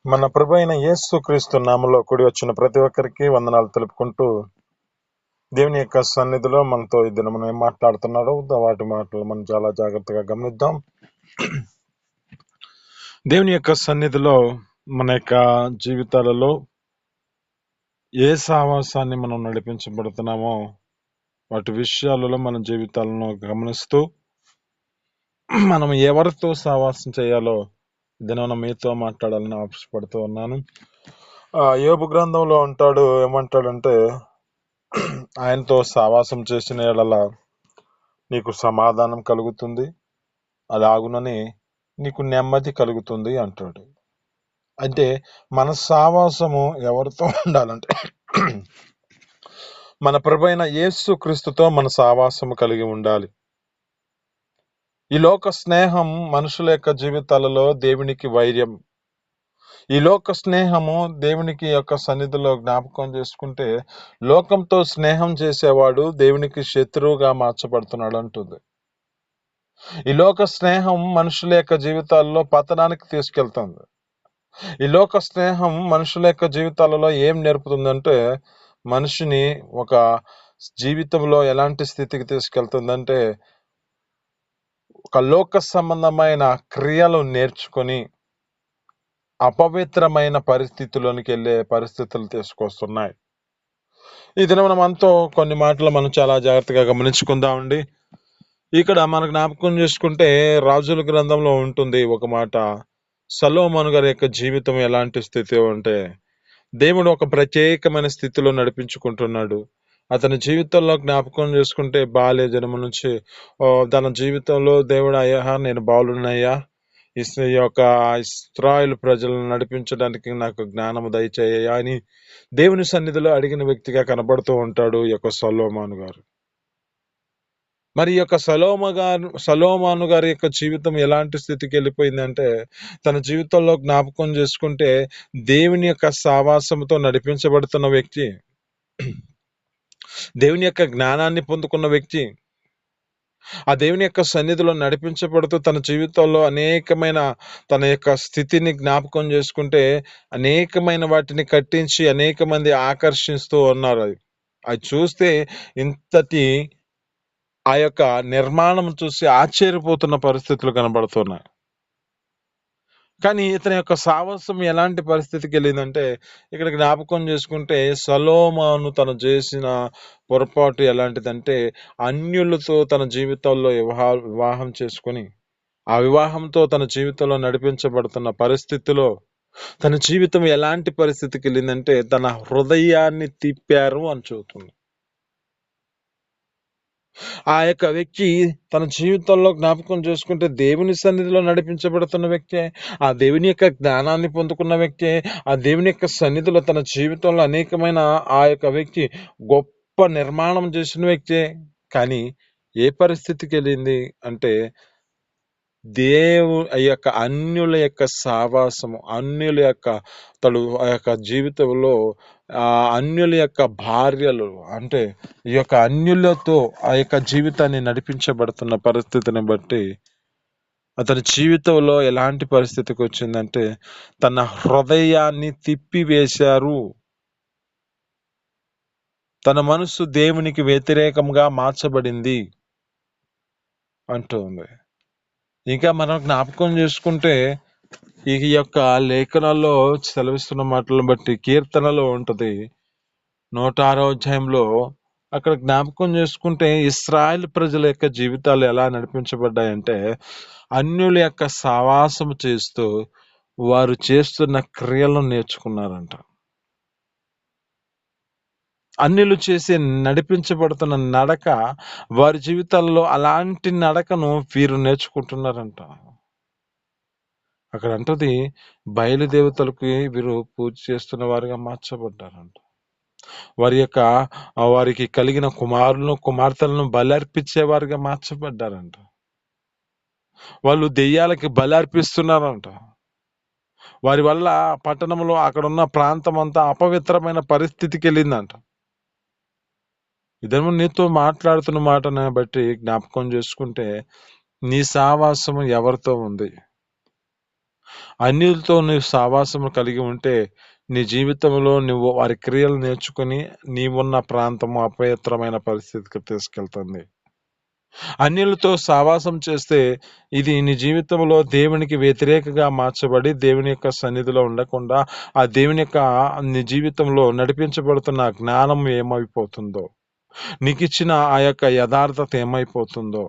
మన ప్రభు అయిన యేసుక్రీస్తు నామములో కూడి వచ్చిన ప్రతి ఒక్కరికి వందనాలు తెలుపుకుంటూ, దేవుని యొక్క సన్నిధిలో మనతో ఈ దినం ఏం మాట్లాడుతున్నాడో వాటి మాటలు మనం చాలా జాగ్రత్తగా గమనిద్దాం. దేవుని యొక్క సన్నిధిలో మన యొక్క జీవితాలలో ఏ సావాసాన్ని మనం నడిపించబడుతున్నామో వాటి విషయాలలో మన జీవితాలను గమనిస్తూ మనం ఎవరితో సావాసం చేయాలో దినం మీతో మాట్లాడాలని ఆశపడుతూ ఉన్నాను. యోబు గ్రంథంలో ఉంటాడు, ఏమంటాడంటే, ఆయనతో సావాసం చేసిన యెడల నీకు సమాధానం కలుగుతుంది, అలాగునని నీకు నెమ్మది కలుగుతుంది అంటాడు. అంటే మన సావాసము ఎవరితో ఉండాలంటే మన ప్రభు అయిన యేసు క్రీస్తుతో మన సావాసము కలిగి ఉండాలి. ఈ లోక స్నేహం మనుషుల యొక్క జీవితాలలో దేవునికి వైర్యం. ఈ లోక స్నేహము దేవునికి యొక్క సన్నిధిలో జ్ఞాపకం చేసుకుంటే, లోకంతో స్నేహం చేసేవాడు దేవునికి శత్రువుగా మార్చబడుతున్నాడు అంటుంది. ఈ లోక స్నేహం మనుషుల యొక్క జీవితాల్లో పతనానికి తీసుకెళ్తుంది. ఈ లోక స్నేహం మనుషుల యొక్క జీవితాలలో ఏం నేర్పుతుందంటే, మనిషిని ఒక జీవితంలో ఎలాంటి స్థితికి తీసుకెళ్తుందంటే, ఒక లోక సంబంధమైన క్రియలు నేర్చుకొని అపవిత్రమైన పరిస్థితుల్లోనికి వెళ్ళే పరిస్థితులు తీసుకొస్తున్నాయి. ఈ దినం మనతో కొన్ని మాటలు మనం చాలా జాగ్రత్తగా గమనించుకుందామండి. ఇక్కడ మన జ్ఞాపకం చేసుకుంటే రాజుల గ్రంథంలో ఉంటుంది ఒక మాట, సొలొమోను గారి యొక్క జీవితం ఎలాంటి స్థితి అంటే, దేవుడు ఒక ప్రత్యేకమైన స్థితిలో నడిపించుకుంటున్నాడు. అతని జీవితంలో జ్ఞాపకం చేసుకుంటే బాల్య జన్మ నుంచి తన జీవితంలో దేవుడు, అయ్యా నేను బాలునయ్యా, ఈ యొక్క ఇశ్రాయేలు ప్రజలను నడిపించడానికి నాకు జ్ఞానము దయచేయ్యా అని దేవుని సన్నిధిలో అడిగిన వ్యక్తిగా కనబడుతూ ఉంటాడు ఈ యొక్క సొలొమోను గారు. మరి ఈ యొక్క సొలొమోను గారి యొక్క జీవితం ఎలాంటి స్థితికి వెళ్ళిపోయిందంటే, తన జీవితంలో జ్ఞాపకం చేసుకుంటే దేవుని యొక్క సావాసంతో నడిపించబడుతున్న వ్యక్తి, దేవుని యొక్క జ్ఞానాన్ని పొందుకున్న వ్యక్తి, ఆ దేవుని యొక్క సన్నిధిలో నడిపించబడుతూ తన జీవితంలో అనేకమైన తన యొక్క స్థితిని జ్ఞాపకం చేసుకుంటే అనేకమైన వాటిని కట్టించి అనేక మంది ఆకర్షిస్తూ ఉన్నారు. అది చూస్తే ఇంతటి ఆ యొక్క నిర్మాణం చూసి ఆశ్చర్యపోతున్న పరిస్థితులు కనబడుతున్నాయి. కానీ ఇతని యొక్క సావాసం ఎలాంటి పరిస్థితికి వెళ్ళిందంటే, ఇక్కడ జ్ఞాపకం చేసుకుంటే సొలొమోను తను చేసిన పొరపాటు ఎలాంటిదంటే, అన్యులతో తన జీవితంలో వివాహం చేసుకొని ఆ వివాహంతో తన జీవితంలో నడిపించబడుతున్న పరిస్థితిలో తన జీవితం ఎలాంటి పరిస్థితికి వెళ్ళిందంటే, తన హృదయాన్ని తిప్పారు అని చెబుతుంది. ఆ యొక్క వ్యక్తి తన జీవితంలో జ్ఞాపకం చేసుకుంటే దేవుని సన్నిధిలో నడిపించబడుతున్న వ్యక్తే, ఆ దేవుని యొక్క జ్ఞానాన్ని పొందుకున్న వ్యక్తే, ఆ దేవుని యొక్క సన్నిధిలో తన జీవితంలో అనేకమైన ఆ యొక్క వ్యక్తి గొప్ప నిర్మాణం చేసిన వ్యక్తే. కానీ ఏ పరిస్థితికి వెళ్ళింది అంటే, ఆ యొక్క అన్యుల యొక్క సావాసము, అన్యుల యొక్క ఆ యొక్క జీవితంలో అన్యుల యొక్క భార్యలు, అంటే ఈ యొక్క అన్యులతో ఆ యొక్క జీవితాన్ని నడిపించబడుతున్న పరిస్థితిని బట్టి అతని జీవితంలో ఎలాంటి పరిస్థితికి వచ్చిందంటే, తన హృదయాన్ని తిప్పివేశారు, తన మనసు దేవునికి వ్యతిరేకంగా మార్చబడింది అంటుంది. ఇంకా మనం జ్ఞాపకం చేసుకుంటే ఈ యొక్క లేఖనాల్లో సెలవిస్తున్న మాటలను బట్టి కీర్తనలో ఉంటది 106వ అధ్యాయంలో. అక్కడ జ్ఞాపకం చేసుకుంటే ఇశ్రాయేలు ప్రజల యొక్క జీవితాలు ఎలా నడిపించబడ్డాయంటే, అన్యుల యొక్క సావాసం చేస్తూ వారు చేస్తున్న క్రియలను నేర్చుకున్నారంట. అన్యులు చేసే నడిపించబడుతున్న నడక, వారి జీవితాల్లో అలాంటి నడకను వీరు నేర్చుకుంటున్నారంట. అక్కడ అంటది, బయలుదేవతలకి వీరు పూజ చేస్తున్న వారిగా మార్చబడ్డారంట. వారికి కలిగిన కుమారులను కుమార్తెలను బలర్పించేవారిగా మార్చబడ్డారంట. వాళ్ళు దెయ్యాలకి బలర్పిస్తున్నారంట. వారి వల్ల పట్టణంలో అక్కడున్న ప్రాంతం అంతా అపవిత్రమైన పరిస్థితికి వెళ్ళిందంట. ఇదేమో నీతో మాట్లాడుతున్న మాటను బట్టి జ్ఞాపకం చేసుకుంటే, నీ సావాసము ఎవరితో ఉంది? అన్యులతో నీవు సావాసము కలిగి ఉంటే నీ జీవితంలో నువ్వు వారి క్రియలు నేర్చుకుని నీవున్న ప్రాంతము అపవిత్రమైన పరిస్థితికి తీసుకెళ్తుంది. అన్యులతో సావాసం చేస్తే ఇది నీ జీవితంలో దేవునికి వ్యతిరేకంగా మార్చబడి దేవుని యొక్క సన్నిధిలో ఉండకుండా ఆ దేవుని యొక్క నీ జీవితంలో నడిపించబడుతున్న జ్ఞానం ఏమైపోతుందో, నీకిచ్చిన ఆ యొక్క యథార్థత ఏమైపోతుందో,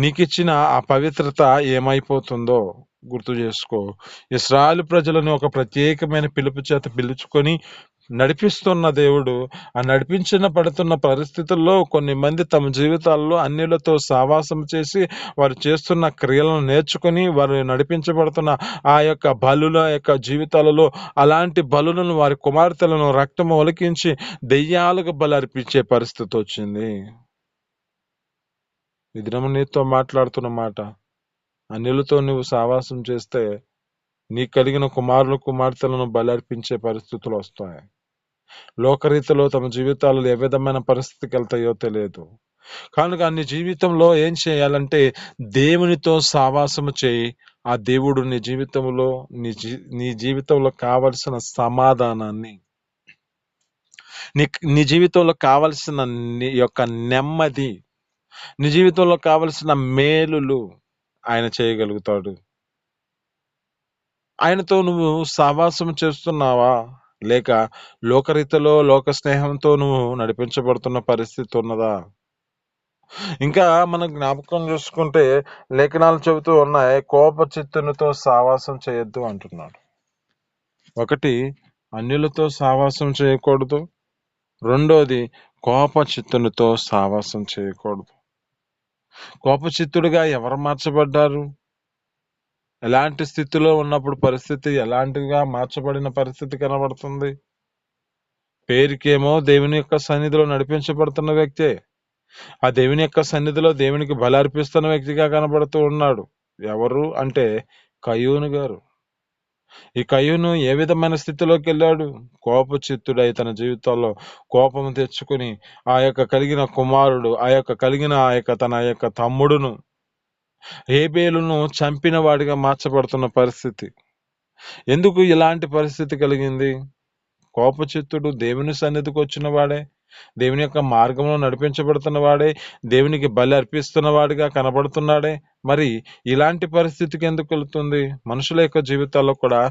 నీకిచ్చిన ఆ పవిత్రత ఏమైపోతుందో గుర్తు చేసుకో. ఇశ్రాయేలు ప్రజలను ఒక ప్రత్యేకమైన పిలుపు చేత పిలుచుకొని నడిపిస్తున్న దేవుడు ఆ పడుతున్న పరిస్థితుల్లో కొన్ని మంది తమ జీవితాల్లో అన్యులతో సావాసం చేసి వారు చేస్తున్న క్రియలను నేర్చుకొని వారు నడిపించబడుతున్న ఆ యొక్క బలుల యొక్క జీవితాలలో అలాంటి బలులను వారి కుమార్తెలను రక్తము ఒలికించి దెయ్యాలకు బలి అర్పించే పరిస్థితి వచ్చింది. ఈ దినము నీతో మాట్లాడుతున్న మాట, అన్యులతో నువ్వు సావాసం చేస్తే నీ కలిగిన కుమారులు కుమార్తెలను బలి అర్పించే పరిస్థితులు వస్తాయి. లోకరీతిలో తమ జీవితాలు ఏ విధమైన పరిస్థితికి వెళ్తాయో తెలియదు. కనుక నీ జీవితంలో ఏం చేయాలంటే దేవునితో సావాసము చేయి. ఆ దేవుడు నీ జీవితంలో నీ జీవితంలో కావలసిన సమాధానాన్ని, నీ జీవితంలో కావలసిన నీ యొక్క నెమ్మది, నీ జీవితంలో కావలసిన మేలులు ఆయన చేయగలుగుతాడు. ఆయనతో నువ్వు సావాసం చేస్తున్నావా? లేక లోకరీతిలో లోక స్నేహంతో నువ్వు నడిపించబడుతున్న పరిస్థితి ఉన్నదా? ఇంకా మనం జ్ఞాపకం చూసుకుంటే లేఖనాలు చెబుతూ ఉన్నాయి, కోప చిత్తునితో సావాసం చేయొద్దు అంటున్నాడు. ఒకటి, అన్యులతో సావాసం చేయకూడదు. రెండోది, కోప చిత్తునితో సావాసం చేయకూడదు. కోప చిత్తుడిగా ఎవరు మార్చబడ్డారు? ఎలాంటి స్థితిలో ఉన్నప్పుడు పరిస్థితి ఎలాంటిగా మార్చబడిన పరిస్థితి కనబడుతుంది? పేరుకేమో దేవుని యొక్క సన్నిధిలో నడిపించబడుతున్న వ్యక్తే. ఆ దేవుని యొక్క సన్నిధిలో దేవునికి బలి అర్పిస్తున్న వ్యక్తిగా కనబడుతూ ఉన్నాడు. ఎవరు అంటే కయ్యూను గారు. ఈ కయ్యూను ఏ విధమైన స్థితిలోకి వెళ్ళాడు? కోపచిత్తుడై తన జీవితంలో కోపం తెచ్చుకుని ఆ యొక్క కలిగిన కుమారుడు, తన యొక్క తమ్ముడును హేబేలును చంపిన వాడిగా మార్చబడుతున్న పరిస్థితి. ఎందుకు ఇలాంటి పరిస్థితి కలిగింది? కోపచిత్తుడు దేవుని సన్నిధికి వచ్చిన వాడే, దేవుని యొక్క మార్గంలో నడిపించబడుతున్న వాడే, దేవునికి బలి అర్పిస్తున్న వాడిగా కనబడుతున్నాడే. మరి ఇలాంటి పరిస్థితికి ఎందుకు వెళుతుంది? మనుషుల యొక్క జీవితాల్లో కూడా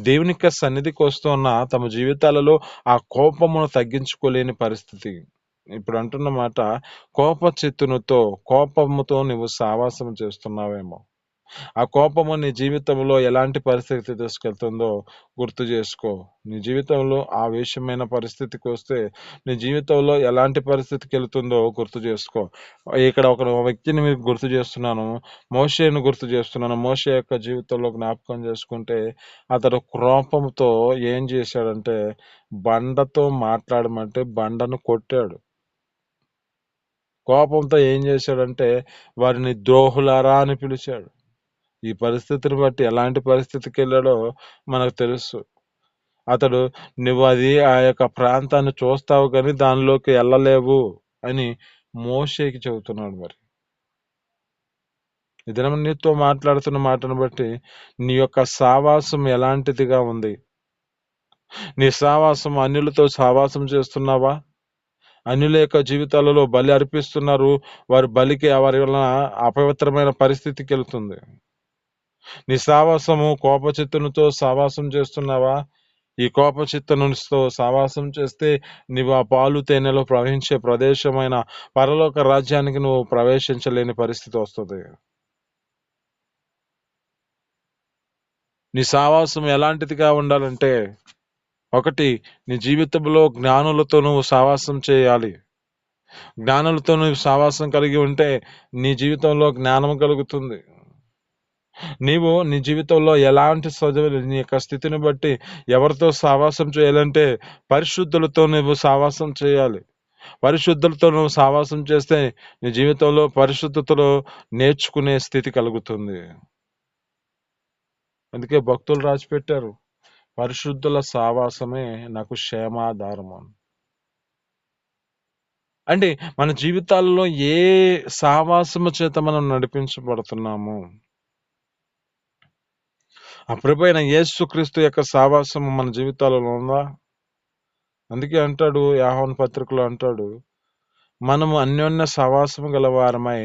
దేవుని యొక్క సన్నిధికి వస్తున్న తమ జీవితాలలో ఆ కోపమును తగ్గించుకోలేని పరిస్థితి. ఇప్పుడు అంటున్న మాట, కోపముతో నువ్వు సావాసం చేస్తున్నావేమో. ఆ కోపము నీ జీవితంలో ఎలాంటి పరిస్థితి తీసుకెళ్తుందో గుర్తు చేసుకో. నీ జీవితంలో ఆవేశమైన పరిస్థితికి వస్తే నీ జీవితంలో ఎలాంటి పరిస్థితికి వెళ్తుందో గుర్తు చేసుకో. ఇక్కడ ఒక వ్యక్తిని మీకు గుర్తు చేస్తున్నాను, మోషేను గుర్తు చేస్తున్నాను. మోషే యొక్క జీవితంలో జ్ఞాపకం చేసుకుంటే అతడు కోపంతో ఏం చేశాడంటే బండతో మాట్లాడమంటే బండను కొట్టాడు. కోపంతో ఏం చేశాడంటే వారిని ద్రోహులారా అని పిలిచాడు. ఈ పరిస్థితిని బట్టి ఎలాంటి పరిస్థితికి వెళ్ళాడో మనకు తెలుసు. అతడు నువ్వు ఆ యొక్క ప్రాంతాన్ని చూస్తావు కానీ దానిలోకి వెళ్ళలేవు అని మోషేకి చెబుతున్నాడు. మరి ఈ దినం నీతో మాట్లాడుతున్న మాటను బట్టి నీ యొక్క సావాసం ఎలాంటిదిగా ఉంది? నీ సావాసం అన్యులతో సావాసం చేస్తున్నావా? అన్యుల యొక్క జీవితాలలో బలి అర్పిస్తున్నారు. వారి బలికి వారి వలన అపవిత్రమైన పరిస్థితికి వెళ్తుంది. నీ సావాసము కోపచిత్తునితో సావాసం చేస్తున్నావా? ఈ కోపచిత్తునితో సావాసం చేస్తే నీవు ఆ పాలు తేనెలో ప్రవహించే ప్రదేశమైన పరలోక రాజ్యానికి నువ్వు ప్రవేశించలేని పరిస్థితి వస్తుంది. నీ సావాసం ఎలాంటిదిగా ఉండాలంటే, ఒకటి, నీ జీవితంలో జ్ఞానులతో నువ్వు సావాసం చేయాలి. జ్ఞానులతో నువ్వు సావాసం కలిగి ఉంటే నీ జీవితంలో జ్ఞానం కలుగుతుంది. నీవు నీ జీవితంలో ఎలాంటి నీ యొక్క స్థితిని బట్టి ఎవరితో సావాసం చేయాలంటే పరిశుద్ధులతో నువ్వు సావాసం చేయాలి. పరిశుద్ధులతో నువ్వు సావాసం చేస్తే నీ జీవితంలో పరిశుద్ధతలో నేర్చుకునే స్థితి కలుగుతుంది. అందుకే భక్తులు రాసిపెట్టారు, పరిశుద్ధుల సావాసమే నాకు క్షేమాధారము. అంటే మన జీవితాల్లో ఏ సావాసము చేత మనం నడిపించబడుతున్నాము? ఆ ప్రభువైన యేసుక్రీస్తు యొక్క సహవాసం మన జీవితాలలో ఉందా? అందుకే అంటాడు, యోహాను పత్రికలో అంటాడు, మనము అన్యోన్య సహవాసము గల వారమై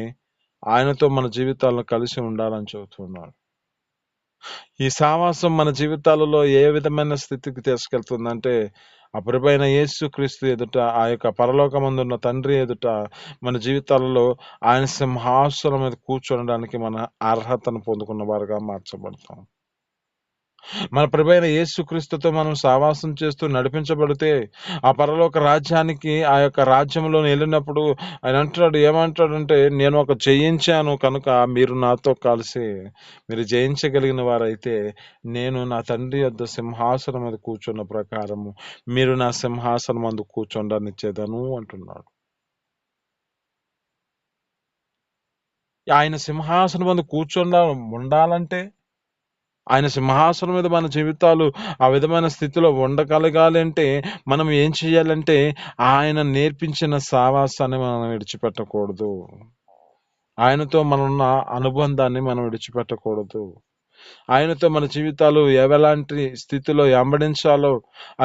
ఆయనతో మన జీవితాలను కలిసి ఉండాలని చెబుతున్నాడు. ఈ సహవాసం మన జీవితాలలో ఏ విధమైన స్థితికి తీసుకెళ్తుందంటే, ఆ ప్రభువైన యేసుక్రీస్తు ఎదుట, ఆ యొక్క పరలోకమందున్న తండ్రి ఎదుట మన జీవితాలలో ఆయన సింహాసనం మీద కూర్చోనడానికి మన అర్హతను పొందుకున్న వారుగా మార్చబడతాం. మన ప్రభువైన యేసుక్రీస్తుతో మనం సహవాసం చేస్తూ నడిపించబడితే, ఆ పరలోక రాజ్యానికి, ఆ యొక్క రాజ్యంలో వెళ్ళినప్పుడు ఆయన అంటాడు, ఏమంటాడంటే, నేను ఒక జయించాను కనుక మీరు నాతో కలిసి మీరు జయించగలిగిన వారైతే నేను నా తండ్రి యొద్ద సింహాసనం మీద కూర్చున్న ప్రకారము మీరు నా సింహాసనం మందు కూర్చోండనిచ్చేదను అంటున్నాడు. ఆయన సింహాసనం మందు ఉండాలంటే, ఆయన సింహాసనం మీద మన జీవితాలు ఆ విధమైన స్థితిలో ఉండగలగాలి అంటే మనం ఏం చేయాలంటే ఆయన నేర్పించిన సావాసాన్ని మనం విడిచిపెట్టకూడదు. ఆయనతో మనమున్న అనుబంధాన్ని మనం విడిచిపెట్టకూడదు. ఆయనతో మన జీవితాలు ఎలాంటి స్థితిలో వెంబడించాలో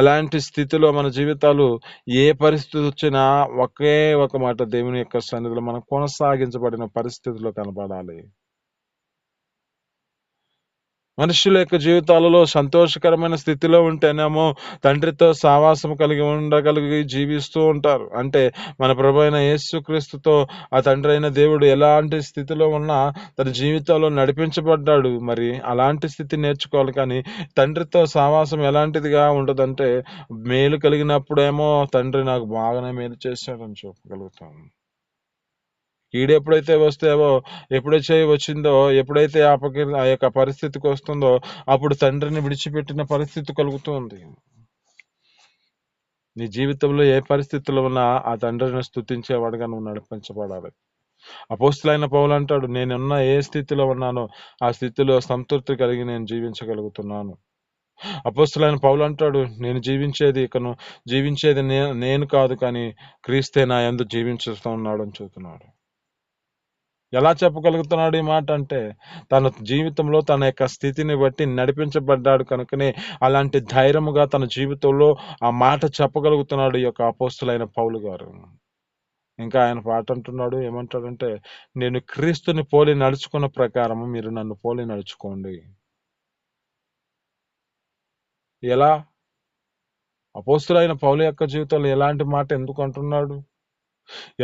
అలాంటి స్థితిలో మన జీవితాలు ఏ పరిస్థితి వచ్చినా ఒకే ఒక మాట, దేవుని యొక్క సన్నిధిలో మనం కొనసాగించబడిన పరిస్థితిలో కనపడాలి. మనుషుల యొక్క జీవితాలలో సంతోషకరమైన స్థితిలో ఉంటేనేమో తండ్రితో సావాసం కలిగి ఉండగలిగి జీవిస్తూ ఉంటారు. అంటే మన ప్రభువైన యేసుక్రీస్తుతో ఆ తండ్రి అయిన దేవుడు ఎలాంటి స్థితిలో ఉన్నా తన జీవితంలో నడిపించబడ్డాడు. మరి అలాంటి స్థితి నేర్చుకోవాలి. కానీ తండ్రితో సావాసం ఎలాంటిదిగా ఉండదంటే, మేలు కలిగినప్పుడేమో తండ్రి నాకు బాగానే మేలు చేశాడని చెప్పగలుగుతాం. కీడెప్పుడైతే వస్తేవో ఎప్పుడైతే వచ్చిందో, ఎప్పుడైతే ఆ యొక్క పరిస్థితికి వస్తుందో అప్పుడు తండ్రిని విడిచిపెట్టిన పరిస్థితి కలుగుతుంది. నీ జీవితంలో ఏ పరిస్థితుల్లో ఉన్నా ఆ తండ్రిని స్తుతించేవాడుగా నువ్వు నడిపించబడాలి. అపోస్తలుడైన పౌలు అంటాడు, నేనున్న ఏ స్థితిలో ఉన్నానో ఆ స్థితిలో సంతృప్తి కలిగి నేను జీవించగలుగుతున్నాను. అపోస్తలుడైన పౌలు అంటాడు, నేను జీవించేది నేను కాదు, కానీ క్రీస్తే నా యందు జీవించుతూ ఉన్నాడు అని చెబుతున్నాడు. ఎలా చెప్పగలుగుతున్నాడు ఈ మాట అంటే, తన జీవితంలో తన యొక్క స్థితిని బట్టి నడిపించబడ్డాడు కనుకనే అలాంటి ధైర్యముగా తన జీవితంలో ఆ మాట చెప్పగలుగుతున్నాడు ఈ యొక్క అపోస్తలుడైన పౌలు గారు. ఇంకా ఆయన పాట అంటున్నాడు, ఏమంటాడంటే, నేను క్రీస్తుని పోలి నడుచుకున్న ప్రకారము మీరు నన్ను పోలి నడుచుకోండి. ఎలా? అపోస్తలుడైన పౌలు యొక్క జీవితంలో ఎలాంటి మాట ఎందుకు అంటున్నాడు?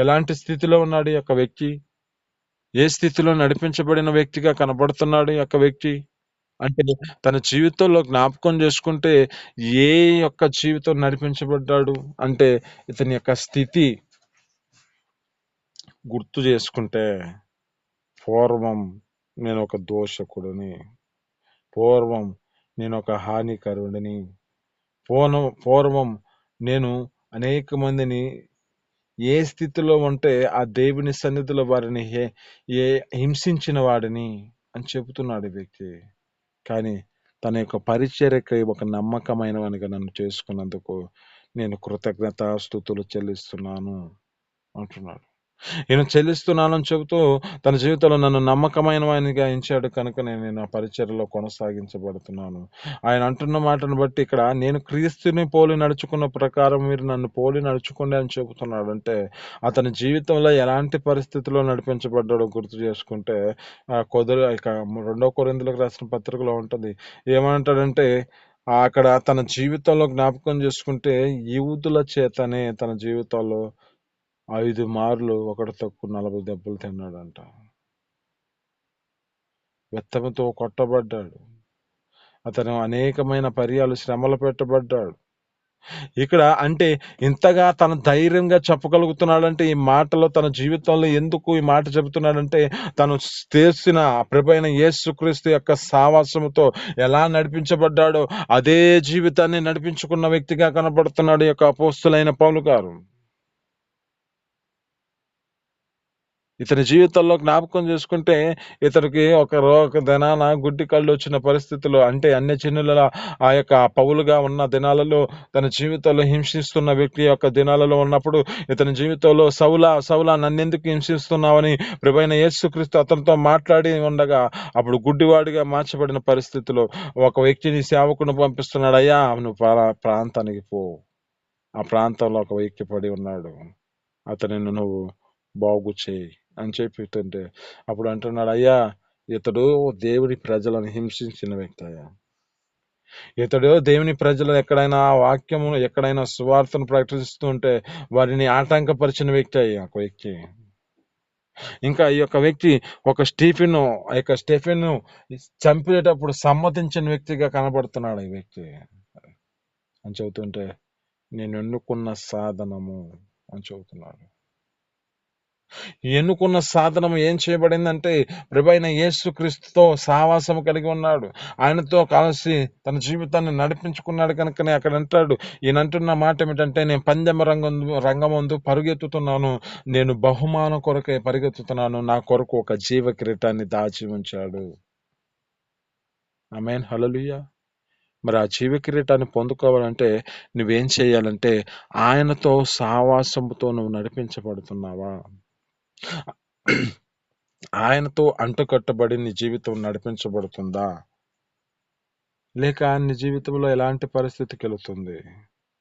ఎలాంటి స్థితిలో ఉన్నాడు ఈ యొక్క వ్యక్తి? ఏ స్థితిలో నడిపించబడిన వ్యక్తిగా కనబడుతున్నాడు ఈ యొక్క వ్యక్తి? అంటే తన జీవితంలో జ్ఞాపకం చేసుకుంటే ఏ యొక్క జీవితం నడిపించబడ్డాడు అంటే ఇతని యొక్క స్థితి గుర్తు చేసుకుంటే, పూర్వం నేను ఒక దోషకుడిని, పూర్వం నేను ఒక హానికరుడిని, పూర్వం నేను అనేక మందిని ఏ స్థితిలో ఉంటే ఆ దేవుని సన్నిధిలో వారిని హింసించిన వాడిని అని చెబుతున్నాడు ఈ వ్యక్తి. కానీ తన యొక్క పరిచర్యకై ఒక నమ్మకమైనవానిగా నన్ను చేసుకున్నందుకు నేను కృతజ్ఞతాస్తుతులు చెల్లిస్తున్నాను అంటున్నాడు. నేను చెల్లిస్తున్నానని చెబుతూ తన జీవితంలో నన్ను నమ్మకమైన వానిగా ఎంచాడు కనుక నేను ఆ పరిచర్యలో కొనసాగించబడుతున్నాను. ఆయన అంటున్న మాటను బట్టి ఇక్కడ నేను క్రీస్తుని పోలి నడుచుకున్న ప్రకారం మీరు నన్ను పోలి నడుచుకోండి అని చెబుతున్నాడు. అంటే అతని జీవితంలో ఎలాంటి పరిస్థితిలో నడిపించబడ్డాడో గుర్తు చేసుకుంటే ఇక 2 కొరింథీయులకు రాసిన పత్రికలో ఉంటుంది. ఏమంటాడంటే అక్కడ తన జీవితంలో జ్ఞాపకం చేసుకుంటే యూదుల చేతనే తన జీవితంలో 5 మార్లు ఒకటి తక్కువ 40 దెబ్బలు తిన్నాడంట. బెత్తముతో కొట్టబడ్డాడు. అతను అనేకమైన పర్యాలు శ్రమలు పెట్టబడ్డాడు. ఇక్కడ అంటే ఇంతగా తన ధైర్యంగా చెప్పగలుగుతున్నాడంటే ఈ మాటలో తన జీవితంలో ఎందుకు ఈ మాట చెబుతున్నాడంటే తను చేసిన ప్రభువైన యేసుక్రీస్తు యొక్క సావాసముతో ఎలా నడిపించబడ్డాడో అదే జీవితాన్ని నడిపించుకున్న వ్యక్తిగా కనబడుతున్నాడు ఈ యొక్క అపోస్తలుడైన పౌలు గారు. ఇతని జీవితంలో జ్ఞాపకం చేసుకుంటే ఇతనికి ఒక దినాన గుడ్డి కళ్ళు వచ్చిన పరిస్థితులు, అంటే అన్యజనుల ఆ యొక్క పౌలుగా ఉన్న దినాలలో తన జీవితంలో హింసిస్తున్న వ్యక్తి యొక్క దినాలలో ఉన్నప్పుడు ఇతని జీవితంలో సౌలా సౌలా నన్నెందుకు హింసిస్తున్నావని ప్రభువైన యేసుక్రీస్తు అతనితో మాట్లాడి ఉండగా అప్పుడు గుడ్డివాడిగా మార్చబడిన పరిస్థితిలో ఒక వ్యక్తిని సేవకుని పంపిస్తున్నాడు. అయ్యా నువ్వు ప్రాంతానికి పో, ఆ ప్రాంతంలో ఒక వ్యక్తి పడి ఉన్నాడు, అతనిని నువ్వు బాగు చేయి అని చెప్తుంటే అప్పుడు అంటున్నాడు, అయ్యా ఇతడు దేవుని ప్రజలను హింసించిన వ్యక్తి అయ్యా, ఇతడు దేవుని ప్రజలు ఎక్కడైనా వాక్యము ఎక్కడైనా సువార్తను ప్రకటిస్తూ ఉంటే వారిని ఆటంకపరిచిన వ్యక్తి అయ్యా ఒక వ్యక్తి. ఇంకా ఈ యొక్క వ్యక్తి స్టెఫెన్ చంపేటప్పుడు సమ్మతించిన వ్యక్తిగా కనబడుతున్నాడు ఈ వ్యక్తి అని చెబుతుంటే నేను ఎన్నుకున్న సాధనము అని చెబుతున్నాడు. ఎన్నుకున్న సాధనం ఏం చేయబడిందంటే ప్రభువైన యేసుక్రీస్తుతో సావాసం కలిగి ఉన్నాడు, ఆయనతో కలిసి తన జీవితాన్ని నడిపించుకున్నాడు. కనుకనే అక్కడ అంటాడు, ఈయన అంటున్న మాట ఏమిటంటే నేను పందెమ రంగమందు పరుగెత్తుతున్నాను, నేను బహుమానం కొరకే పరిగెత్తుతున్నాను, నా కొరకు ఒక జీవ కిరీటాన్ని దాచి ఉంచాడు. ఆమేన్, హల్లెలూయా. మరి ఆ జీవ కిరీటాన్ని పొందుకోవాలంటే నువ్వేం చేయాలంటే ఆయనతో సావాసముతో నువ్వు నడిపించబడుతున్నావా, ఆయనతో అంటుకట్టబడి నీ జీవితం నడిపించబడుతుందా, లేక నీ జీవితంలో ఎలాంటి పరిస్థితికి వెళుతుంది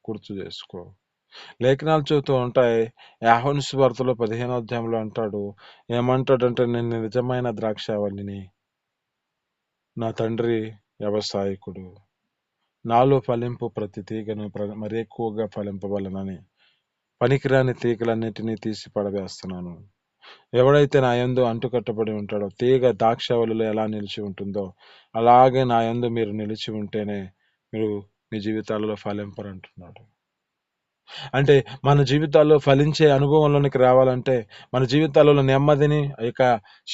గుర్తు చేసుకో. లేఖనాలు చెబుతూ ఉంటాయి, యోహాను సువార్తలో 15వ అధ్యాయంలో అంటాడు, ఏమంటాడంటే నేను నిజమైన ద్రాక్షావల్లిని, నా తండ్రి వ్యవసాయకుడు, నాలో ఫలింపు ప్రతి తీగను మరి ఎక్కువగా ఫలింపవలనని పనికిరాని తీగలన్నిటినీ తీసి పడవేస్తున్నాను. ఎవడైతే నా యందు అంటుకట్టబడి ఉంటాడో, తీగ ద్రాక్షావల్లిలో ఎలా నిలిచి ఉంటుందో అలాగే నా యందు మీరు నిలిచి ఉంటేనే మీరు మీ జీవితాలలో ఫలింపరంటున్నాడు. అంటే మన జీవితాల్లో ఫలించే అనుభవంలోనికి రావాలంటే మన జీవితాలలో నెమ్మదిని ఇక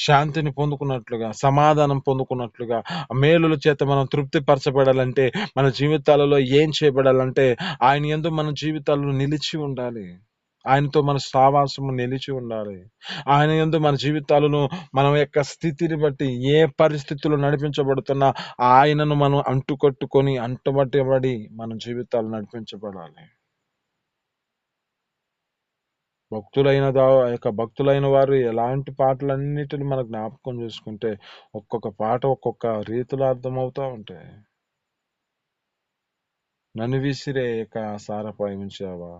శాంతిని పొందుకున్నట్లుగా, సమాధానం పొందుకున్నట్లుగా, మేలుల చేత మనం తృప్తి పరచబడాలంటే మన జీవితాలలో ఏం చేయబడాలంటే ఆయన యందు మన జీవితాల్లో నిలిచి ఉండాలి, ఆయనతో మన సావాసము నిలిచి ఉండాలి. ఆయన యందు మన జీవితాలను మన యొక్క స్థితిని బట్టి ఏ పరిస్థితులు నడిపించబడుతున్నా ఆయనను మనం అంటుబడి మన జీవితాలు నడిపించబడాలి. భక్తులైన వారు ఎలాంటి పాటలన్నిటిని మన జ్ఞాపకం చేసుకుంటే ఒక్కొక్క పాట ఒక్కొక్క రీతిలో అర్థమవుతా ఉంటాయి. నన్ను విసిరే సారపై ఉంచావా,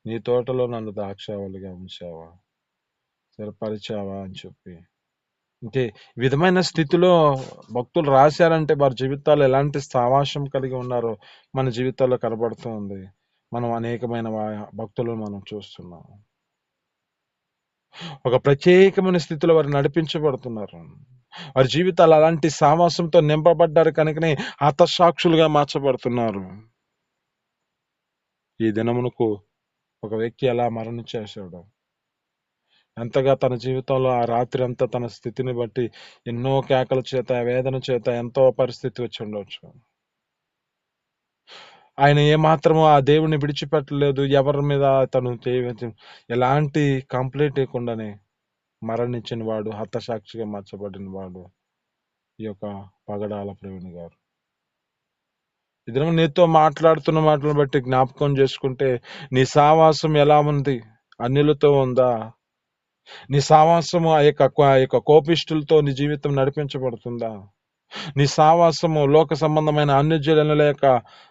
నీ తోటలో నన్ను ద్రాక్షావల్లిగా ఉంచావా, స్థిరపరిచావా అని చెప్పి అంటే విధమైన స్థితిలో భక్తులు రాశారంటే వారి జీవితాలు ఎలాంటి సావాసం కలిగి ఉన్నారో మన జీవితాల్లో కనబడుతూ ఉంది. మనం అనేకమైన భక్తులను మనం చూస్తున్నాం, ఒక ప్రత్యేకమైన స్థితిలో వారు నడిపించబడుతున్నారు. వారి జీవితాలు అలాంటి సావాసంతో నింపబడ్డారు కనుకనే హతసాక్షులుగా మార్చబడుతున్నారు. ఈ దినమునకు ఒక వ్యక్తి ఎలా మరణించేశాడు, ఎంతగా తన జీవితంలో ఆ రాత్రి అంతా తన స్థితిని బట్టి ఎన్నో కేకల చేత, వేదన చేత ఎంతో పరిస్థితి వచ్చి ఉండవచ్చు. ఆయన ఏమాత్రము ఆ దేవుని విడిచిపెట్టలేదు, ఎవరి మీద తను ఎలాంటి కంప్లైంట్ లేకుండానే మరణించిన వాడు, హతసాక్షిగా మార్చబడిన వాడు ఈ యొక్క పగడాల ప్రవీణ్ గారు. ఇద్దరు నీతో మాట్లాడుతున్న మాటలను బట్టి జ్ఞాపకం చేసుకుంటే నీ సావాసం ఎలా ఉంది, అన్యులతో ఉందా, నీ సావాసము ఆ యొక్క కోపిష్టులతో నీ జీవితం నడిపించబడుతుందా, నీ సావాసము లోక సంబంధమైన అన్యజనుల యొక్క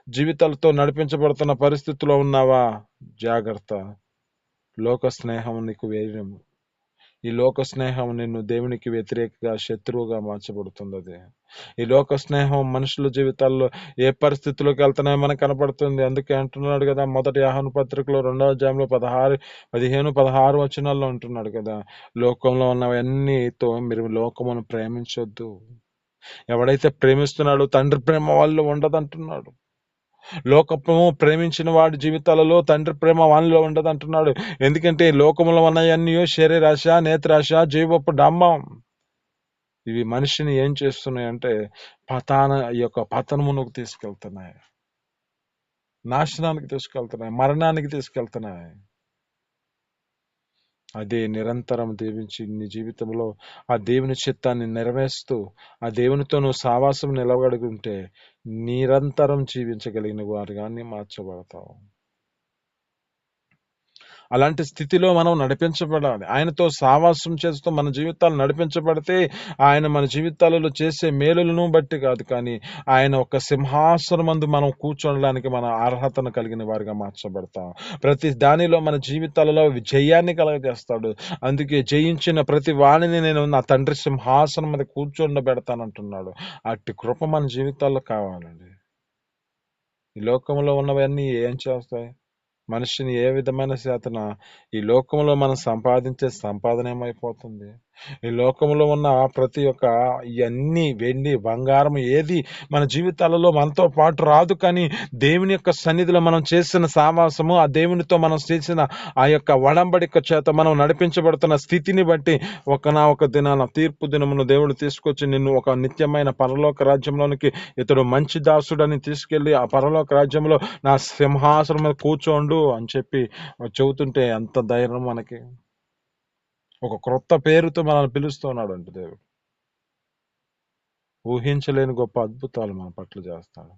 జీవితాలతో నడిపించబడుతున్న పరిస్థితిలో ఉన్నావా, జాగ్రత్త. లోక స్నేహం నీకు వేయము, ఈ లోక స్నేహం నిన్ను దేవునికి వ్యతిరేకంగా శత్రువుగా మార్చబడుతుంది. ఈ లోక స్నేహం మనుషుల జీవితాల్లో ఏ పరిస్థితుల్లోకి వెళ్తున్నాయో మనకు కనపడుతుంది. అందుకే అంటున్నాడు కదా, మొదటి యోహాను పత్రికలో 2వ అధ్యాయంలో 15-16 వచనాల్లో అంటున్నాడు కదా, లోకంలో ఉన్నవన్నీతో మీరు లోకమును ప్రేమించొద్దు. ఎవడైతే ప్రేమిస్తున్నాడో తండ్రి ప్రేమ వాళ్ళు ఉండదంటున్నాడు. లోకము ప్రేమించిన వాడి జీవితాలలో తండ్రి ప్రేమ వాళ్ళలో ఉండదంటున్నాడు. ఎందుకంటే లోకములో ఉన్నవన్నీ శరీరాశ, నేత్రాశ, జీవపు డంబం ఇవి మనిషిని ఏం చేస్తున్నాయి అంటే ఈ యొక్క పతనమునకు తీసుకెళ్తున్నాయి, నాశనానికి తీసుకెళ్తున్నాయి, మరణానికి తీసుకెళ్తున్నాయి. అదే నిరంతరం దీవించి నీ జీవితంలో ఆ దేవుని చిత్తాన్ని నెరవేరుస్తూ ఆ దేవునితో నువ్వు సావాసం నిలబడుకుంటే నిరంతరం జీవించగలిగిన వారుగానే మార్చబడతావు. అలాంటి స్థితిలో మనం నడిపించబడాలి. ఆయనతో సావాసం చేస్తూ మన జీవితాలు నడిపించబడితే ఆయన మన జీవితాలలో చేసే మేలులను బట్టి కాదు, కానీ ఆయన ఒక సింహాసనమందు మనం కూర్చోడానికి మన అర్హతను కలిగిన వారిగా మార్చబడతాం. ప్రతి దానిలో మన జీవితాలలో జయాన్ని కలగజేస్తాడు. అందుకే జయించిన ప్రతి వాణిని నేను నా తండ్రి సింహాసనం మీద కూర్చోబెడతానంటున్నాడు. అట్టి కృప మన జీవితాల్లో కావాలండి. ఈ లోకంలో ఉన్నవన్నీ ఏం చేస్తాయి? మనిషిని ఏ విధమైన చేతన ఈ లోకంలో మనం సంపాదించే సంపాదన ఏమైపోతుంది? ఈ లోకంలో ఉన్న ప్రతి ఒక్క ఇవన్నీ వెండి బంగారం ఏది మన జీవితాలలో మనతో పాటు రాదు, కానీ దేవుని యొక్క సన్నిధిలో మనం చేసిన సావాసము, ఆ దేవునితో మనం చేసిన ఆ యొక్క ఒడంబడిక చేత మనం నడిపించబడుతున్న స్థితిని బట్టి ఒక దినాన తీర్పు దినమును దేవుడు తీసుకొచ్చి నిన్ను ఒక నిత్యమైన పరలోక రాజ్యంలోనికి ఇతడు మంచి దాసుడని తీసుకెళ్లి ఆ పరలోక రాజ్యంలో నా సింహాసనం మీద కూర్చోండు అని చెప్పి చెబుతుంటే ఎంత ధైర్యం మనకి. ఒక క్రొత్త పేరుతో మనల్ని పిలుస్తున్నాడు అంటే దేవుడు ఊహించలేని గొప్ప అద్భుతాలు మన పట్ల చేస్తాడు.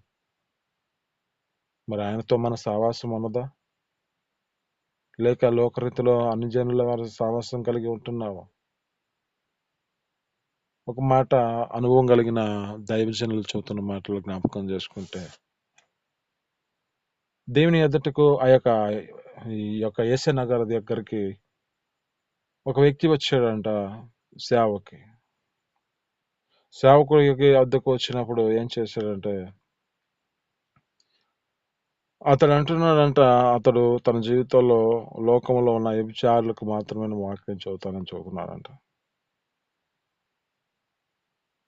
మరి ఆయనతో మన సావాసం ఉన్నదా, లేక లోకరీతిలో అన్ని జనుల వారి సావాసం కలిగి ఉంటున్నావా? ఒక మాట అనుభవం కలిగిన దైవజనులు చెబుతున్న మాటలు జ్ఞాపకం చేసుకుంటే, దేవుని ఎదుటకు ఈ యొక్క యేసే నగర్ దగ్గరికి ఒక వ్యక్తి వచ్చాడంట సేవకి. సేవకుడికి వద్దకు వచ్చినప్పుడు ఏం చేశాడంటే, అతడు అంటున్నాడంట, అతడు తన జీవితంలో లోకంలో ఉన్న వ్యభిచారులకు మాత్రమే వాక్యం చెబుతానని చెబుతున్నాడంట.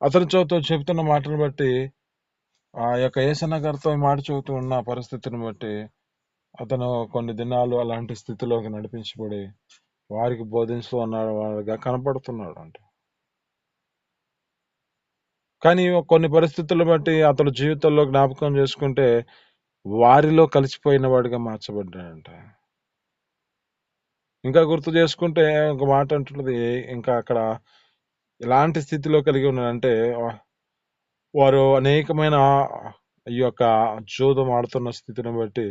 అతని చెబుతున్న మాటను బట్టి ఆ యొక్క యేసన్న గారితో ఈ మాట చెబుతూ ఉన్న పరిస్థితిని బట్టి అతను కొన్ని దినాలు అలాంటి స్థితిలోకి నడిపించబడి వారికి బోధిస్తూ ఉన్నాడు వాడిగా కనపడుతున్నాడు అంట. కానీ కొన్ని పరిస్థితులను బట్టి అతడు జీవితంలో జ్ఞాపకం చేసుకుంటే వారిలో కలిసిపోయిన వాడిగా మార్చబడ్డాడంట. ఇంకా గుర్తు చేసుకుంటే ఒక మాట అంటున్నది, ఇంకా అక్కడ ఎలాంటి స్థితిలో కలిగి ఉన్నాడంటే వారు అనేకమైన ఈ యొక్క జూదం ఆడుతున్న స్థితిని బట్టి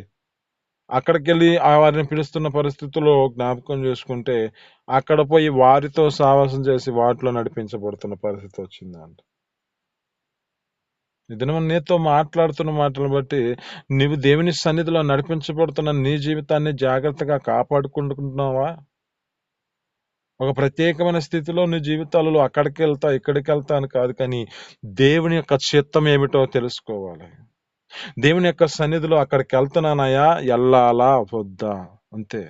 అక్కడికెళ్ళి వారిని పిలుస్తున్న పరిస్థితుల్లో జ్ఞాపకం చేసుకుంటే అక్కడ పోయి వారితో సావాసం చేసి వాటిలో నడిపించబడుతున్న పరిస్థితి వచ్చిందంట. ఈ దినం నీతో మాట్లాడుతున్న మాటలను బట్టి నీవు దేవుని సన్నిధిలో నడిపించబడుతున్న నీ జీవితాన్ని జాగ్రత్తగా కాపాడుకుంటున్నావా? ఒక ప్రత్యేకమైన స్థితిలో నీ జీవితాలలో అక్కడికి వెళ్తా ఇక్కడికి వెళ్తా అని కాదు, కానీ దేవుని యొక్క చిత్తం ఏమిటో తెలుసుకోవాలి. దేవుని యొక్క సన్నిధిలో అక్కడికి వెళ్తున్నానయా, ఎల్లాలా వద్దా అంతే.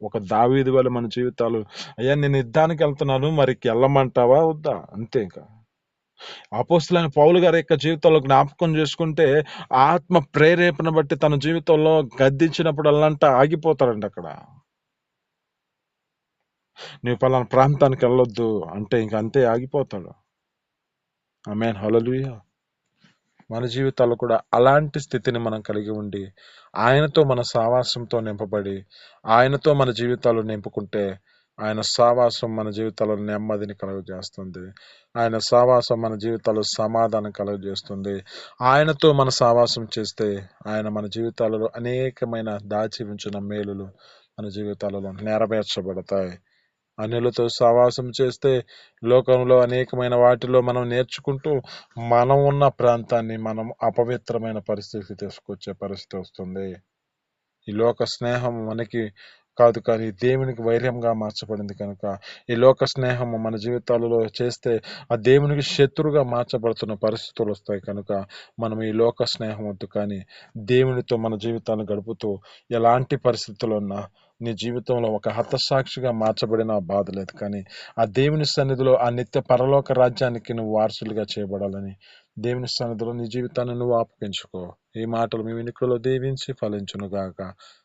ఒక దావీదు వల్ల మన జీవితాలు, అయ్యా నేను యుద్ధానికి వెళ్తున్నాను, మరి వెళ్ళమంటావా వద్దా అంతే. ఇంకా అపోస్తలుడైన పౌలు గారి యొక్క జీవితంలో జ్ఞాపకం చేసుకుంటే ఆత్మ ప్రేరేపణ బట్టి తన జీవితంలో గద్దించినప్పుడల్లంట ఆగిపోతాడండి అక్కడ. నీవు పలానా ప్రాంతానికి వెళ్ళొద్దు అంటే ఇంక అంతే ఆగిపోతాడు. ఆమేన్, హల్లెలూయా. మన జీవితాల్లో కూడా అలాంటి స్థితిని మనం కలిగి ఉండి ఆయనతో మన సావాసంతో నింపబడి ఆయనతో మన జీవితాలు నింపుకుంటే ఆయన సావాసం మన జీవితాల్లో నెమ్మదిని కలుగజేస్తుంది. ఆయన సావాసం మన జీవితాల్లో సమాధానం కలుగజేస్తుంది. ఆయనతో మన సావాసం చేస్తే ఆయన మన జీవితాలలో అనేకమైన దాచి ఉంచిన మేలులు మన జీవితాలలో నెరవేర్చబడతాయి. అన్యులతో సహవాసం చేస్తే లోకంలో అనేకమైన వాటిలో మనం నేర్చుకుంటూ మనం ఉన్న ప్రాంతాన్ని మనం అపవిత్రమైన పరిస్థితికి తీసుకొచ్చే పరిస్థితి వస్తుంది. ఈ లోక స్నేహం మనకి కాదు, కానీ దేవునికి వైర్యంగా మార్చబడింది కనుక ఈ లోక స్నేహము మన జీవితాలలో చేస్తే ఆ దేవునికి శత్రుగా మార్చబడుతున్న పరిస్థితులు వస్తాయి కనుక మనం ఈ లోక స్నేహం వద్దు, కానీ దేవునితో మన జీవితాన్ని గడుపుతూ ఎలాంటి పరిస్థితులు ఉన్నా నీ జీవితంలో ఒక హతసాక్షిగా మార్చబడిన బాధ లేదు, కానీ ఆ దేవుని సన్నిధిలో ఆ నిత్య పరలోక రాజ్యానికి నువ్వు వారసులుగా చేయబడాలని దేవుని సన్నిధిలో నీ జీవితాన్ని నువ్వు అప్పగించుకో. ఈ మాటలు మీ వెనుకలో దీవించి ఫలించును గాక.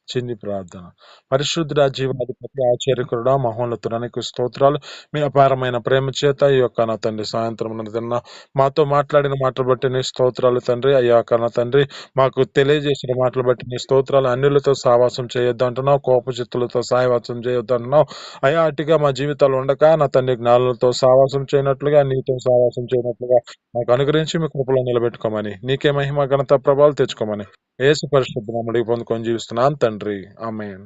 చిన్ని ప్రార్థన. పరిశుద్ధుడా, జీవాధిపతి, ఆశ్చర్యకరుడా, మహోన్నతుడానికి స్తోత్రాలు. మీ అపారమైన ప్రేమ చేత ఈ యొక్క నా తండ్రి సాయంత్రం తిన్న మాతో మాట్లాడిన మాటలు బట్టి నీ స్తోత్రాలు తండ్రి. అయ్యా నా తండ్రి, మాకు తెలియజేసిన మాటలు బట్టి నీ స్తోత్రాలు. అన్యులతో సావాసం చేయొద్దు అంటున్నావు, కోపచిత్తులతో సావాసం చేయొద్దు అంటున్నావు. అయ్యా అటుగా మా జీవితాలు ఉండక నా తండ్రి జ్ఞానులతో సావాసం చేయనట్లుగా, నీతో సావాసం చేయనట్లుగా మాకు అనుగ్రహించి మీ కృపలో నిలబెట్టుకోమని, నీకే మహిమ ఘనత ప్రభావాలు తెచ్చుకోమని యేసు పరిశుద్ధ నామములో పొందుకొని జీవిస్తున్నాను తండ్రి. ఆమేన్.